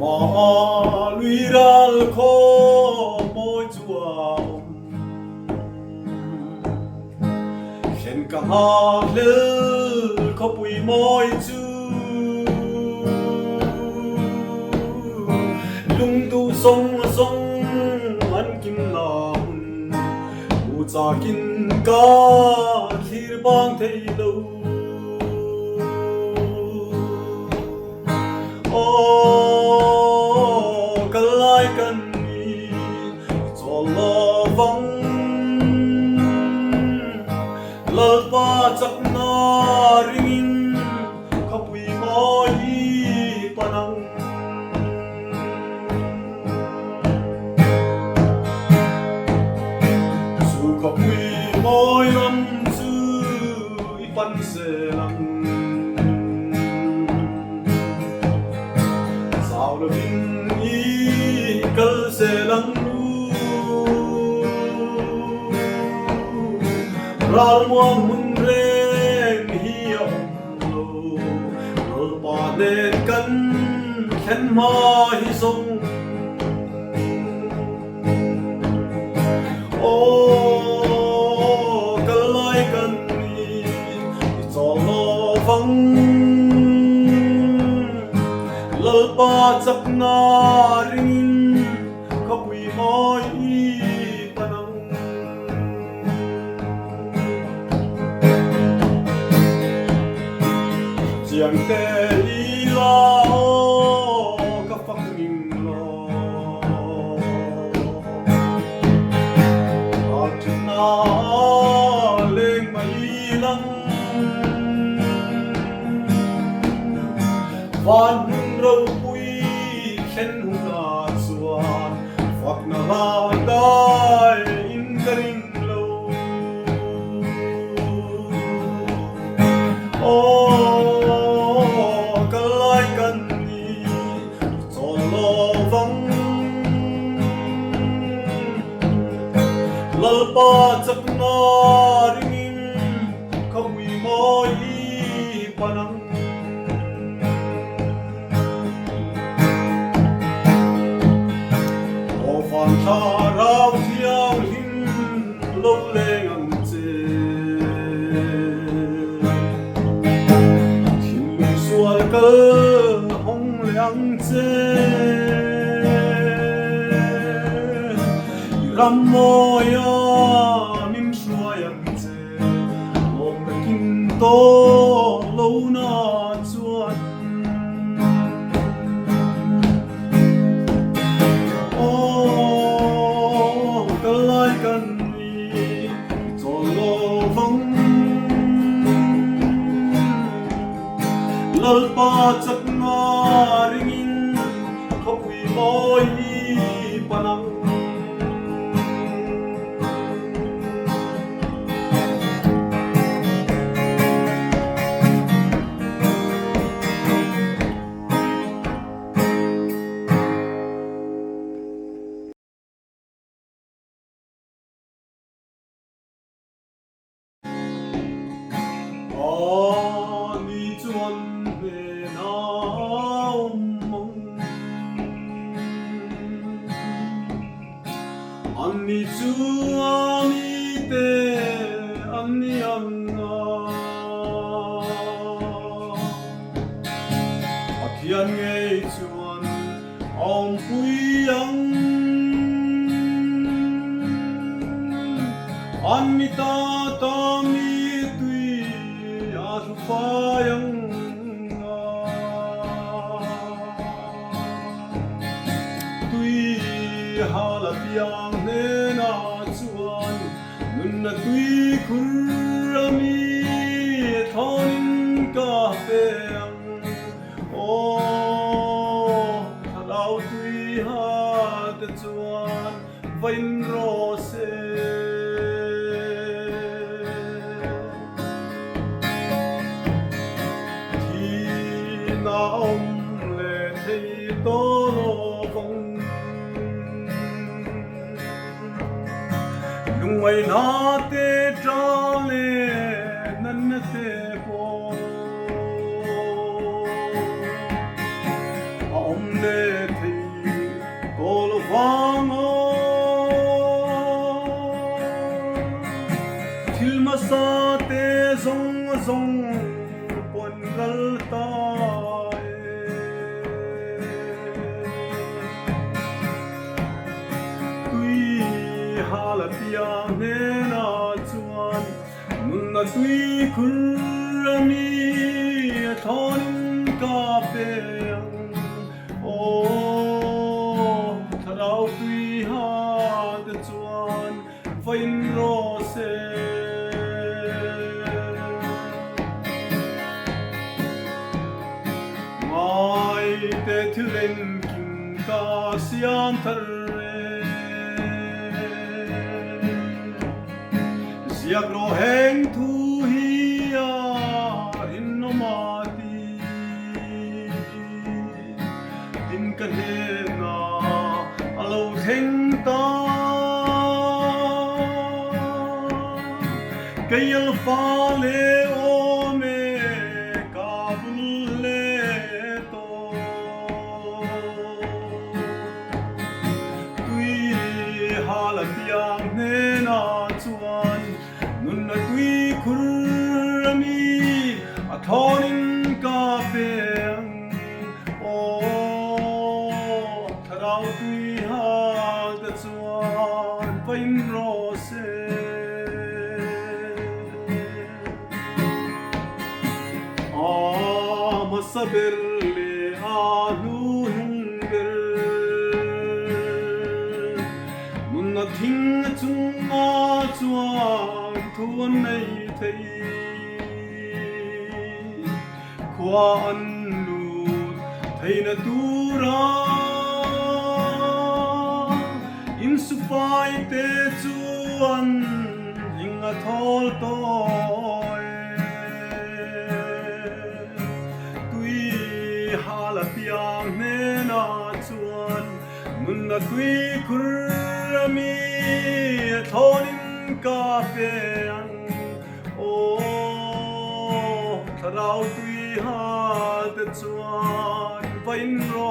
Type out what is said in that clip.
mà lùi ra khó môi chùa khen cả hai lư khó bùi môi chu lung tu sông sông ăn kim lòng u cha kinh ca khir bang thei lâu kalai kan ni cholo vang lalpa chakna ringin khapui moi panang su khapui moi ram chu ipan selang sao lo vinh y kal selang ral muang mun ren hi lo ral pa nen kan khen ma hi song o kalai kan ni cholo vang lalpa chakna ringin khapui moi panang chiang te ila ka phak ning lo atna leng mai lang van râu bụi khen hùng na xuan phật na la đai in karing lâu o kalai kan ni cholo vang lalpa chakna ringin khapui moi panang phan tha rau thiang hin lo leng ang che thim lu sual kal hong leang che ram moya min shuayang che lom kin to lo na chuan kalai kan ni cholo vang lalpa chakna ringin khapui moi panang ni chuan ve na mong ani chu ani te ani anna akhian ngei chuan ong pui ang ani ta ta mi phayang tui hala piang ne na chuan nun na tui khurami thonin ka peang o halau tui ha te chuan vain ro se ông lệ thì tô lô vong lung quay na te tra lệ nan te po ông lệ ta tui halat yang ne na chuan mun na tui kurami thon ka pe o tharau tui ha de chuan vain ro se mai te thulen king ka siam thar siak ro heng thu hi a in no ma ti tin kan he na alo theng ta kayal fa le o me ka bul le to tui halat yang ne na chuan nun na tui kurami a thonin ka peng o tharau tui ha da chuan vain ro se a masaber le a nu hinger mun na thing chung ma chuan thuan nei thei khwa an lut thei na tura in su fai te chuan hing a thol toy tui halat yang ne na chuan mun na tui kurami thonin ka pe o tharau tui ha te chuan vain ro